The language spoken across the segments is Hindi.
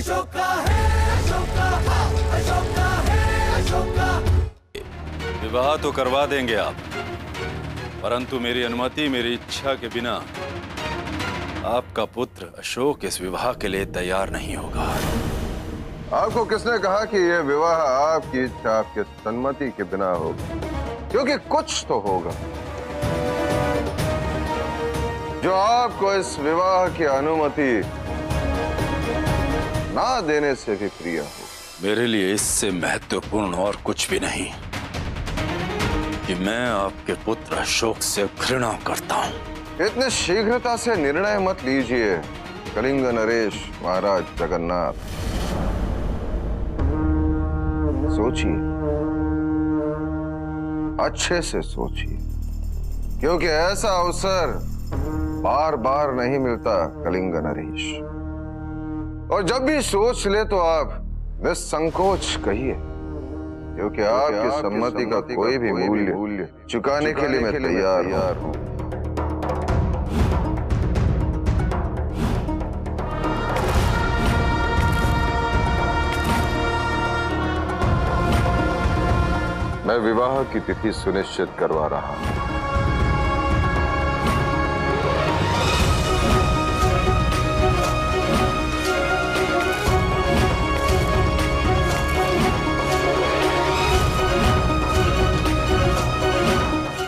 अशोका है, अशोका, अशोका है, अशोका। विवाह तो करवा देंगे आप, परंतु मेरी अनुमति, मेरी इच्छा के बिना आपका पुत्र अशोक इस विवाह के लिए तैयार नहीं होगा। आपको किसने कहा कि यह विवाह आपकी इच्छा, आपके सम्मति के बिना होगा? क्योंकि कुछ तो होगा जो आपको इस विवाह की अनुमति ना देने से भी प्रिय हो। मेरे लिए इससे महत्वपूर्ण और कुछ भी नहीं कि मैं आपके पुत्र अशोक से घृणा करता हूं। इतने शीघ्रता से निर्णय मत लीजिए कलिंग नरेश महाराज जगन्नाथ। सोचिए, अच्छे से सोचिए, क्योंकि ऐसा अवसर बार बार नहीं मिलता कलिंग नरेश। और जब भी सोच ले तो आप निसंकोच कहिए, क्योंकि आपकी सम्मति का कोई भी मूल्य चुकाने के लिए मैं तैयार हूं। मैं विवाह की तिथि सुनिश्चित करवा रहा हूं।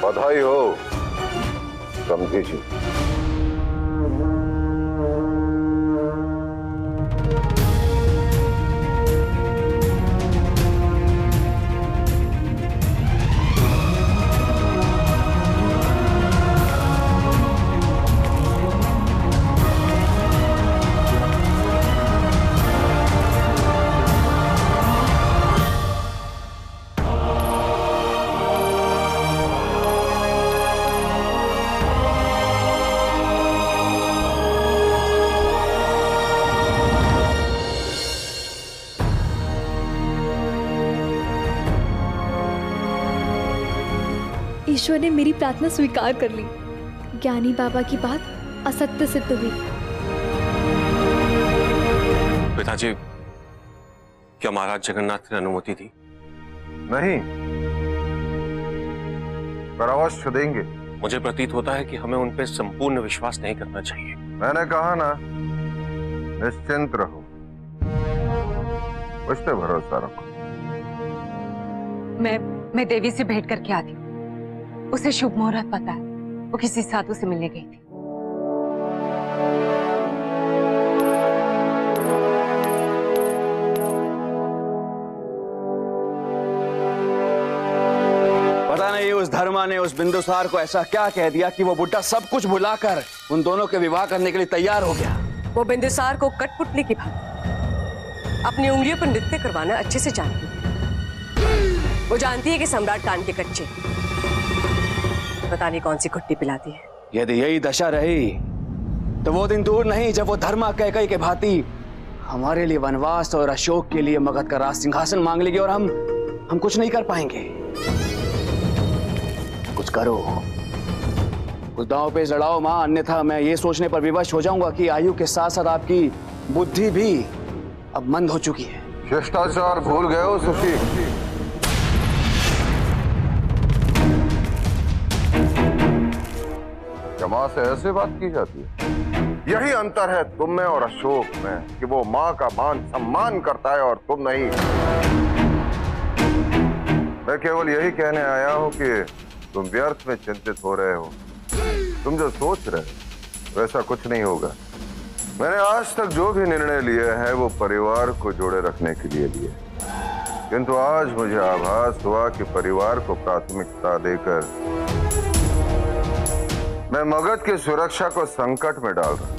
बधाई हो समझी जी। ईश्वर ने मेरी प्रार्थना स्वीकार कर ली। ज्ञानी बाबा की बात असत्य सिद्ध हुई। पिताजी, क्या महाराज जगन्नाथ ने अनुमति दी? नहीं, पर अवश्य देंगे। मुझे प्रतीत होता है कि हमें उन पर संपूर्ण विश्वास नहीं करना चाहिए। मैंने कहा ना, निश्चिंत रहो, मुझ पे भरोसा रखो। मैं देवी से भेंट करके आती हूँ। उसे शुभ मुहूर्त पता है, वो किसी साधु से मिलने गई थी। पता नहीं उस धर्मा ने उस बिंदुसार को ऐसा क्या कह दिया कि वो बुड्ढा सब कुछ भुलाकर उन दोनों के विवाह करने के लिए तैयार हो गया। वो बिंदुसार को कठपुतली की भांति अपनी उंगलियों पर नृत्य करवाना अच्छे से जानती है। वो जानती है कि सम्राट कान के कच्चे, पता नहीं कौन सी खुट्टी पिलाती है। यदि यही दशा रही तो वो दिन दूर नहीं जब वो धर्मा कैकई के भांति हमारे लिए वनवास और अशोक के लिए मगध का राज सिंहासन मांग लेगी और हम कुछ नहीं कर पाएंगे। कुछ करो, उस दांव पे लड़ाओ मां, अन्यथा मैं ये सोचने पर विवश हो जाऊंगा कि आयु के साथ साथ आपकी बुद्धि भी अब मंद हो चुकी है। शिष्टाचार भूल गए हो सुखी? मां से ऐसे बात की जाती है? यही अंतर है तुम में और अशोक में कि वो मां का मान सम्मान करता है और तुम नहीं। मैं केवल यही कहने आया हूं कि तुम व्यर्थ में चिंतित हो रहे हो। तुम जो सोच रहे हो वैसा कुछ नहीं होगा। मैंने आज तक जो भी निर्णय लिए हैं वो परिवार को जोड़े रखने के लिए लिए, किंतु आज मुझे आभास हुआ कि परिवार को प्राथमिकता देकर मैं मगध की सुरक्षा को संकट में डाल रहा,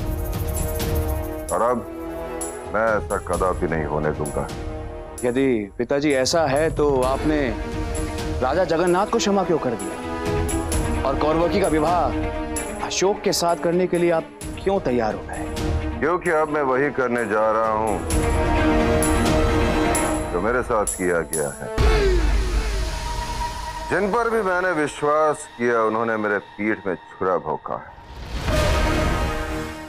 और अब मैं ऐसा कदापि नहीं होने दूंगा। यदि पिताजी ऐसा है तो आपने राजा जगन्नाथ को क्षमा क्यों कर दिया और कौरवकी का विवाह अशोक के साथ करने के लिए आप क्यों तैयार हो गए? क्योंकि अब मैं वही करने जा रहा हूं जो मेरे साथ किया गया है। जिन पर भी मैंने विश्वास किया उन्होंने मेरे पीठ में छुरा भोंका है।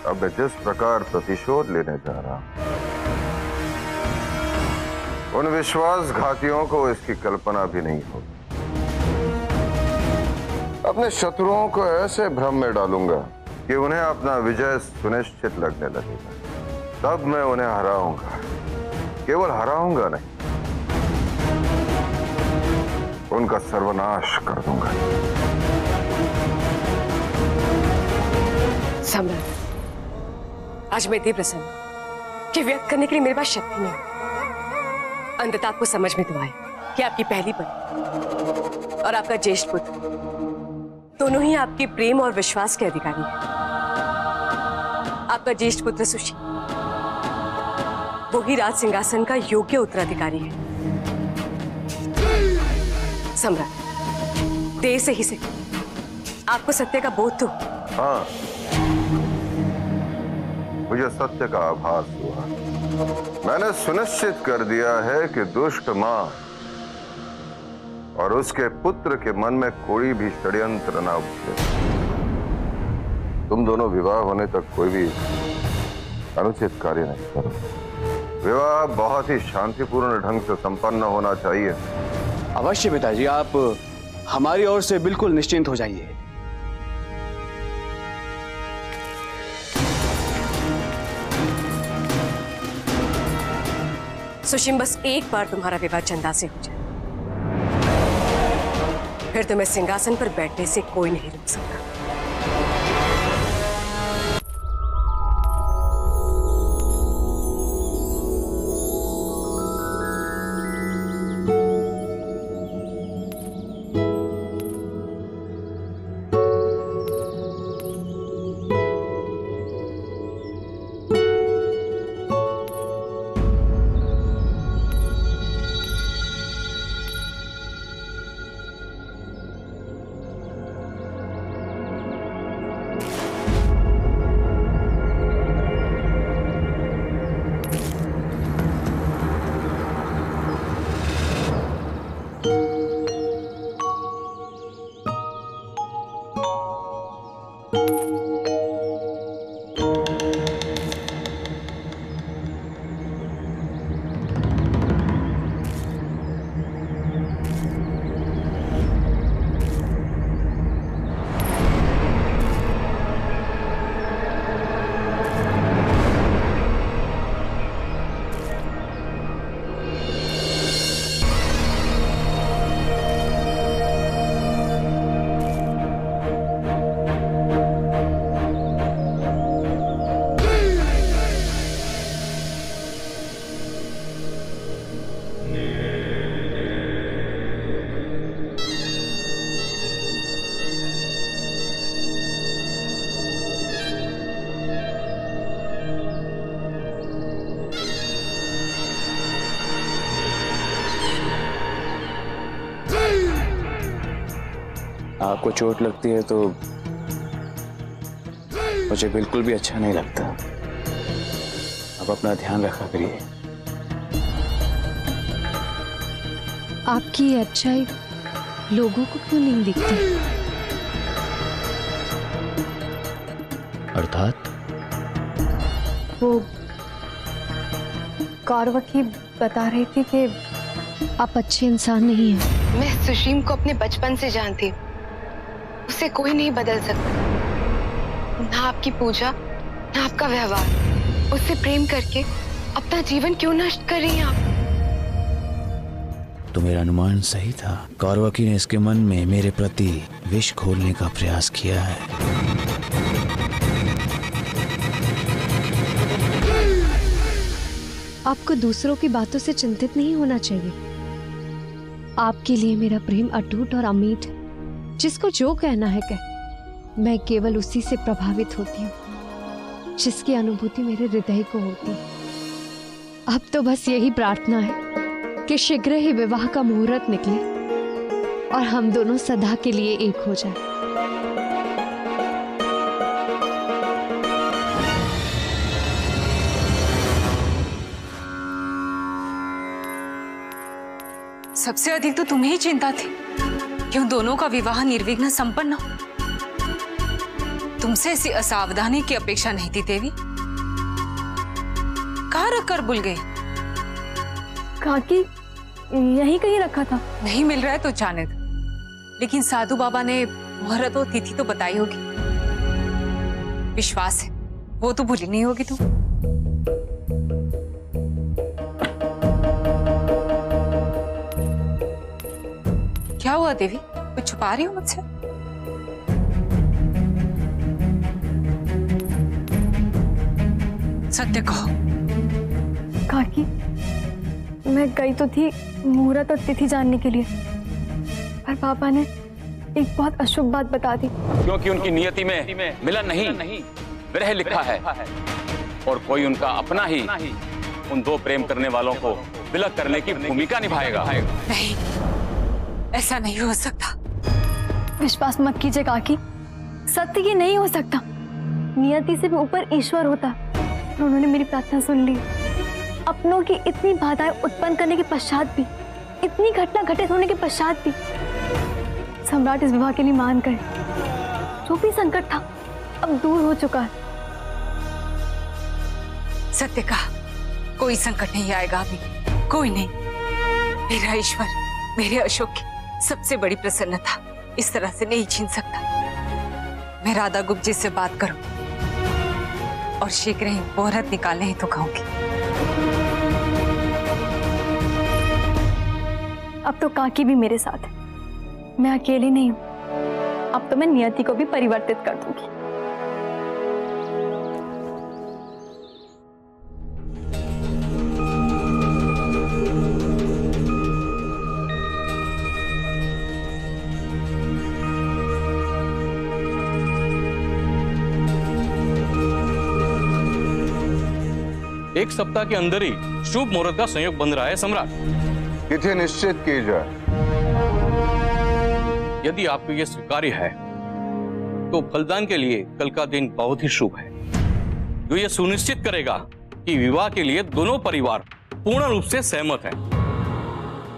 अब मैं जिस प्रकार प्रतिशोध लेने जा रहा हूं उन विश्वासघातियों को इसकी कल्पना भी नहीं होगी। अपने शत्रुओं को ऐसे भ्रम में डालूंगा कि उन्हें अपना विजय सुनिश्चित लगने लगेगा। तब मैं उन्हें हराऊंगा, केवल हराऊंगा नहीं, उनका सर्वनाश कर दूंगा। सम्राट, आज मैं इतनी प्रसन्न हूं कि व्यक्त करने के लिए मेरे पास शक्ति नहीं। अंततः आपको समझ में तो आए कि आपकी पहली पत्नी और आपका ज्येष्ठ पुत्र दोनों ही आपके प्रेम और विश्वास के अधिकारी हैं। आपका ज्येष्ठ पुत्र सुशील, वो ही राज सिंहासन का योग्य उत्तराधिकारी है। सम्राट, देर से ही से आपको सत्य का बोध तो। हाँ, मुझे सत्य का आभास हुआ। मैंने सुनिश्चित कर दिया है कि दुष्ट मां और उसके पुत्र के मन में कोई भी षड्यंत्र ना उठे। तुम दोनों विवाह होने तक कोई भी अनुचित कार्य नहीं करो। विवाह बहुत ही शांतिपूर्ण ढंग से संपन्न होना चाहिए। अवश्य पिताजी, आप हमारी ओर से बिल्कुल निश्चिंत हो जाइए। सुशील, बस एक बार तुम्हारा विवाह चंदा से हो जाए, फिर तुम्हें सिंहासन पर बैठने से कोई नहीं रोक सकता। आपको चोट लगती है तो मुझे बिल्कुल भी अच्छा नहीं लगता। आप अपना ध्यान रखा करिए। आपकी अच्छाई लोगों को क्यों नहीं दिखती? अर्थात वो कौरवकी बता रही थी कि आप अच्छे इंसान नहीं हैं। मैं सुशील को अपने बचपन से जानती हूँ। उसे कोई नहीं बदल सकता। ना आपकी पूजा, ना आपका व्यवहार। उससे प्रेम करके अपना जीवन क्यों नष्ट कर रही हैं आप? तो मेरा अनुमान सही था। कौरवकी ने इसके मन में मेरे प्रति विष घोलने का प्रयास किया है। आपको दूसरों की बातों से चिंतित नहीं होना चाहिए। आपके लिए मेरा प्रेम अटूट और अमिट है। जिसको जो कहना है कह। मैं केवल उसी से प्रभावित होती हूँ जिसकी अनुभूति मेरे हृदय को होती है। अब तो बस यही प्रार्थना है कि शीघ्र ही विवाह का मुहूर्त निकले और हम दोनों सदा के लिए एक हो जाएं। सबसे अधिक तो तुम्हें ही चिंता थी कि उन दोनों का विवाह निर्विघ्न संपन्न हो। तुमसे ऐसी असावधानी की अपेक्षा नहीं थी देवी। कहाँ रख कर भूल गए? काकी यहीं कहीं रखा था। नहीं मिल रहा है तो जाने दो, लेकिन साधु बाबा ने मुहूर्त और तिथि तो बताई होगी। विश्वास है वो तो भूली नहीं होगी तू। क्या हुआ देवी, कुछ छुपा रही हो मुझसे? सत्य कहो। काकी मैं गई तो थी मुहूर्त और तिथि जानने के लिए, पर पापा ने एक बहुत अशुभ बात बता दी। क्योंकि उनकी नियति में मिलन नहीं विरह लिखा है, और कोई उनका अपना ही उन दो प्रेम करने वालों को विलग करने की भूमिका निभाएगा। नहीं, ऐसा नहीं हो सकता। विश्वास मत कीजिए काकी, सत्य ये नहीं हो सकता। नियति से भी ऊपर ईश्वर होता है, और उन्होंने मेरी प्रार्थना सुन ली। अपनों की इतनी बाधाएं उत्पन्न करने के पश्चात भी, इतनी घटना घटित होने के पश्चात भी सम्राट इस विवाह के लिए मान गए। जो भी संकट था अब दूर हो चुका है। सत्य कहा, कोई संकट नहीं आएगा अभी, कोई नहीं। मेरा ईश्वर मेरे अशोक की सबसे बड़ी प्रसन्नता इस तरह से नहीं छीन सकता। मैं राधा गुप्त जी से बात करूं और शीघ्र ही मुहूर्त निकालने ही तो कहूंगी। अब तो काकी भी मेरे साथ है, मैं अकेली नहीं हूं। अब तो मैं नियति को भी परिवर्तित कर दूंगी। एक सप्ताह के अंदर ही शुभ मुहूर्त का संयोग बन रहा है सम्राट। तिथि निश्चित की जाए। यदि आपको यह स्वीकार्य है तो फलदान के लिए कल का दिन बहुत ही शुभ है, जो यह सुनिश्चित करेगा कि विवाह के लिए दोनों परिवार पूर्ण रूप से सहमत हैं।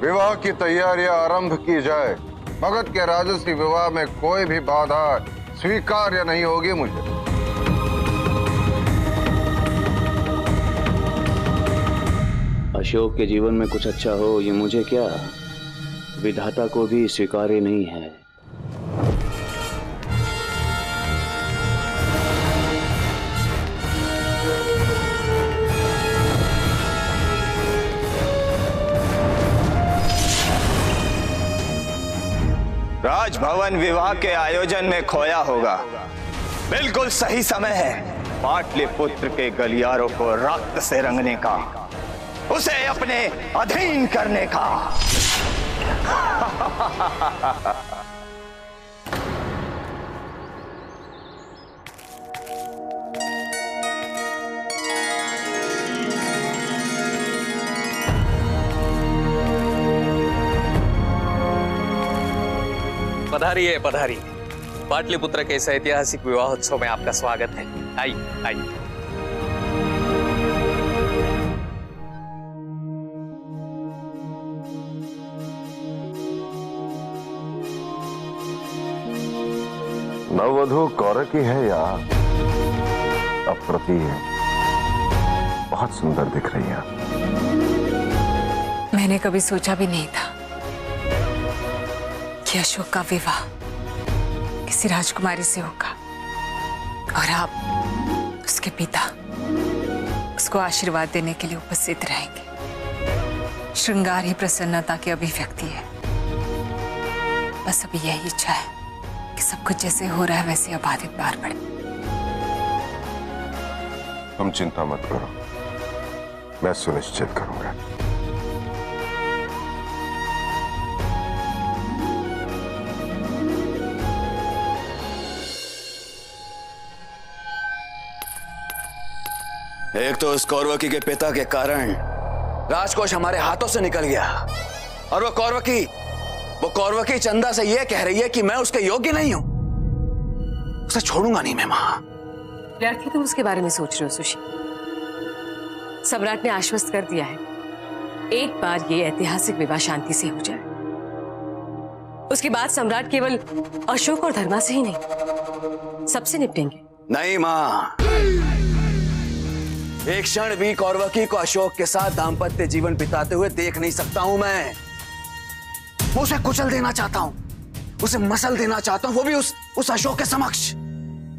विवाह की तैयारियां आरंभ की जाए। भगत के राजसी विवाह में कोई भी बाधा स्वीकार्य नहीं होगी मुझे। अशोक के जीवन में कुछ अच्छा हो, ये मुझे क्या, विधाता को भी स्वीकार्य नहीं है। राजभवन विवाह के आयोजन में खोया होगा। बिल्कुल सही समय है पाटलिपुत्र के गलियारों को रक्त से रंगने का, उसे अपने अधीन करने का। पधारिए पधारिए, पाटलिपुत्र के इस ऐतिहासिक विवाहोत्सव में आपका स्वागत है। आइए आइए। नववधू कौरकी है या अप्रति है? बहुत सुंदर दिख रही है। मैंने कभी सोचा भी नहीं था कि अशोक का विवाह किसी राजकुमारी से होगा, और आप उसके पिता उसको आशीर्वाद देने के लिए उपस्थित रहेंगे। श्रृंगार ही प्रसन्नता की अभिव्यक्ति है। बस अभी यही इच्छा है कि सब कुछ जैसे हो रहा है वैसे अबाधित बार बढ़े। तुम चिंता मत करो, मैं सुनिश्चित करूंगा। एक तो उस कौरवकी के पिता के कारण राजकोष हमारे हाथों से निकल गया, और वो कौरवकी चंदा से यह कह रही है कि मैं उसके योग्य नहीं हूं। उसे छोड़ूंगा नहीं मैं मां। लड़की तुम उसके बारे में सोच रहे हो सुशी? सम्राट ने आश्वस्त कर दिया है, एक बार ये ऐतिहासिक विवाह शांति से हो जाए, उसके बाद सम्राट केवल अशोक और धर्मा से ही नहीं सबसे निपटेंगे। नहीं मां, एक क्षण भी कौरवकी को अशोक के साथ दाम्पत्य जीवन बिताते हुए देख नहीं सकता हूं मैं। उसे कुचल देना चाहता हूं, उसे मसल देना चाहता हूं, वो भी उस अशोक के समक्ष,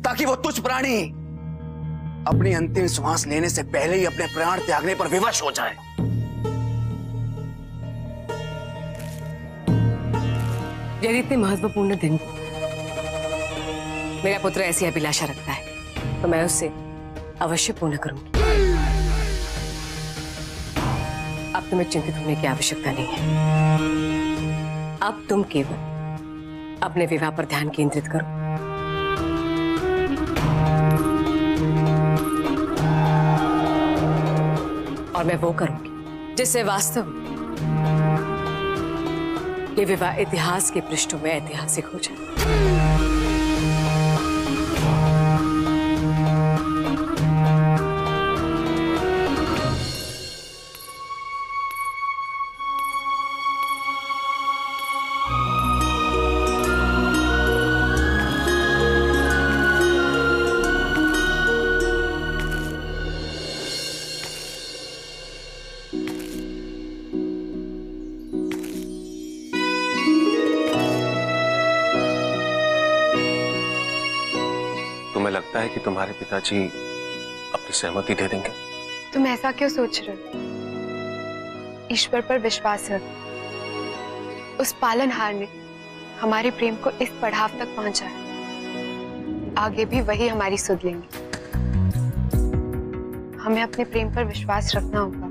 ताकि वो तुच्छ प्राणी अपनी अंतिम श्वास लेने से पहले ही अपने प्राण त्यागने पर विवश हो जाए। यदि इतने महत्वपूर्ण दिन को मेरा पुत्र ऐसी अभिलाषा रखता है तो मैं उससे अवश्य पूर्ण करूंगी। अब तुम्हें चिंतित होने की आवश्यकता नहीं है। अब तुम केवल अपने विवाह पर ध्यान केंद्रित करो। और मैं वो करूंगी जिससे वास्तव में ये विवाह इतिहास के पृष्ठों में ऐतिहासिक हो जाए। तुम्हें लगता है कि तुम्हारे पिताजी अपनी सहमति दे देंगे? तुम ऐसा क्यों सोच रहे हो? ईश्वर पर विश्वास रख। उस पालनहार ने हमारे प्रेम को इस पड़ाव तक पहुंचाया, आगे भी वही हमारी सुध लेंगे। हमें अपने प्रेम पर विश्वास रखना होगा।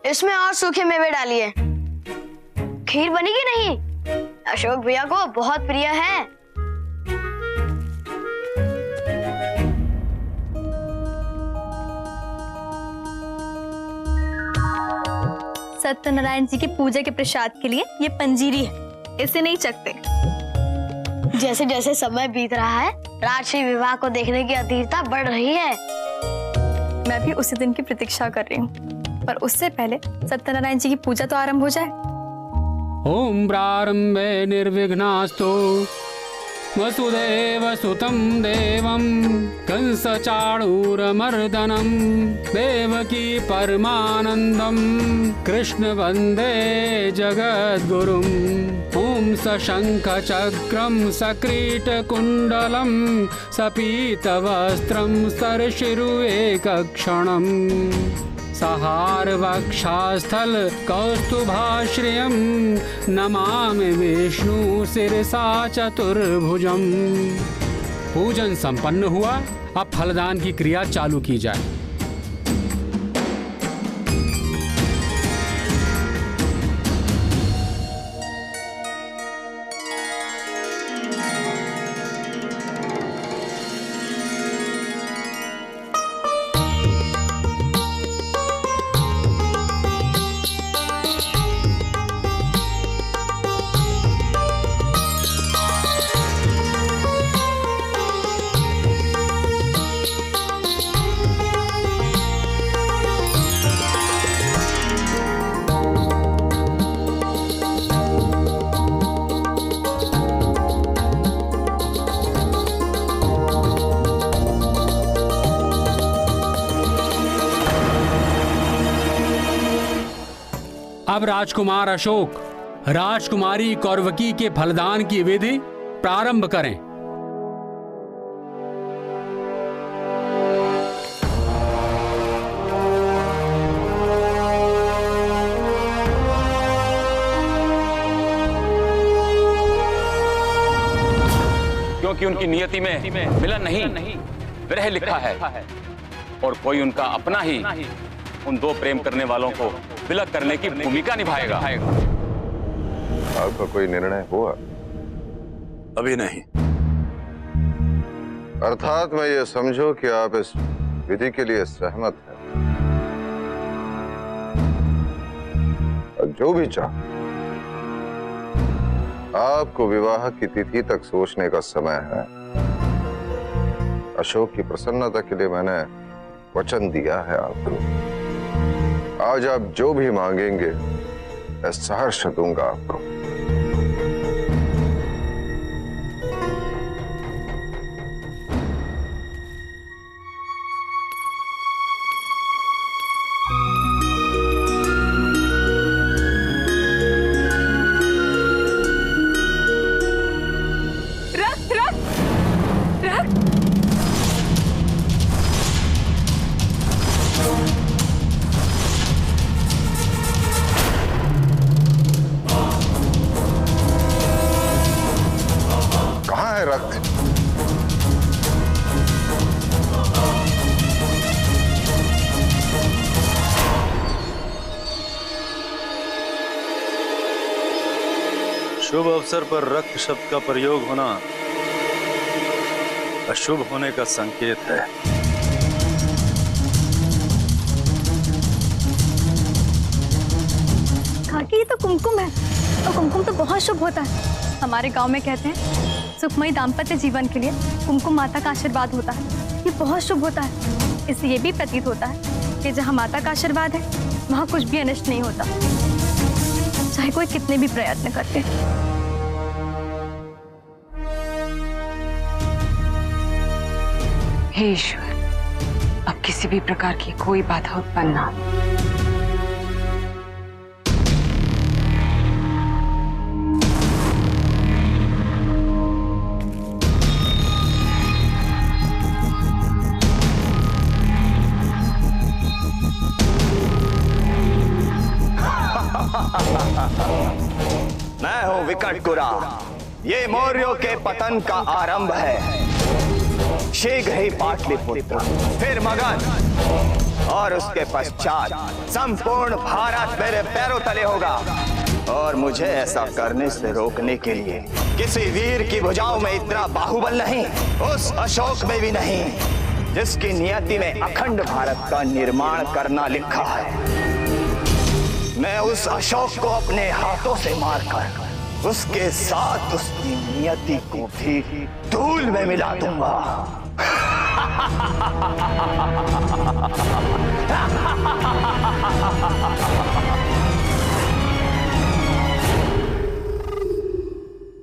इसमें और सूखे मेवे डालिए। खीर बनी कि नहीं? अशोक भैया को बहुत प्रिय है। सत्यनारायण जी की पूजा के प्रसाद के लिए ये पंजीरी है, इसे नहीं चखते। जैसे जैसे समय बीत रहा है, राजश्री विवाह को देखने की अधीरता बढ़ रही है। मैं भी उसी दिन की प्रतीक्षा कर रही हूँ, पर उससे पहले सत्यनारायण जी की पूजा तो आरंभ हो जाए। ओम प्रारंभे निर्विघ्नास्तु वसुदेव सुतं देवं कंसचाणूरमर्दनं देवकी परमानंदं कृष्ण वंदे जगद्गुरुम्। ओम सशंखचक्रं सकीटकुण्डलं सपीतवस्त्रं सरशिरुएकक्षणम् सहार वक्षास्थल कौस्तुभाश्रियं नमामि विष्णु शिरसा चतुर्भुजम्। पूजन संपन्न हुआ, अब फलदान की क्रिया चालू की जाए। अब राजकुमार अशोक राजकुमारी कौरवकी के फलदान की विधि प्रारंभ करें। क्योंकि उनकी नियति में मिलन नहीं, विरह लिखा है और कोई उनका अपना ही उन दो प्रेम करने वालों को विलग करने की भूमिका निभाएगा। आपका कोई निर्णय हुआ? अभी नहीं। अर्थात मैं ये समझूं कि आप इस विधि के लिए सहमत हैं और जो भी चाह आपको विवाह की तिथि तक सोचने का समय है। अशोक की प्रसन्नता के लिए मैंने वचन दिया है आपको। आज आप जो भी मांगेंगे मैं सहर्ष दूंगा आपको। शुभ अवसर पर रक्त शब्द का प्रयोग होना अशुभ होने का संकेत है। काकी, ये तो कुमकुम है और कुमकुम तो बहुत शुभ होता है। हमारे गांव में कहते हैं सुखमयी दाम्पत्य जीवन के लिए कुमकुम माता का आशीर्वाद होता है। ये बहुत शुभ होता है। इससे ये भी प्रतीत होता है कि जहाँ माता का आशीर्वाद है वहाँ कुछ भी अनिष्ट नहीं होता, चाहे कोई कितने भी प्रयत्न करते। हे ईश्वर, अब किसी भी प्रकार की कोई बाधा उत्पन्न ना हो। मैं हूं विकटकुरा। ये मौर्यों के पतन का आरंभ है। शीघ्र ही पाटलिपुत्र, फिर मगध और उसके पश्चात संपूर्ण भारत मेरे पैरों तले होगा। और मुझे ऐसा करने से रोकने के लिए किसी वीर की भुजाओं में इतना बाहुबल नहीं, उस अशोक में भी नहीं जिसकी नियति में अखंड भारत का निर्माण करना लिखा है। मैं उस अशोक को अपने हाथों से मारकर उसके साथ उसकी नियति को भी धूल में मिला दूंगा।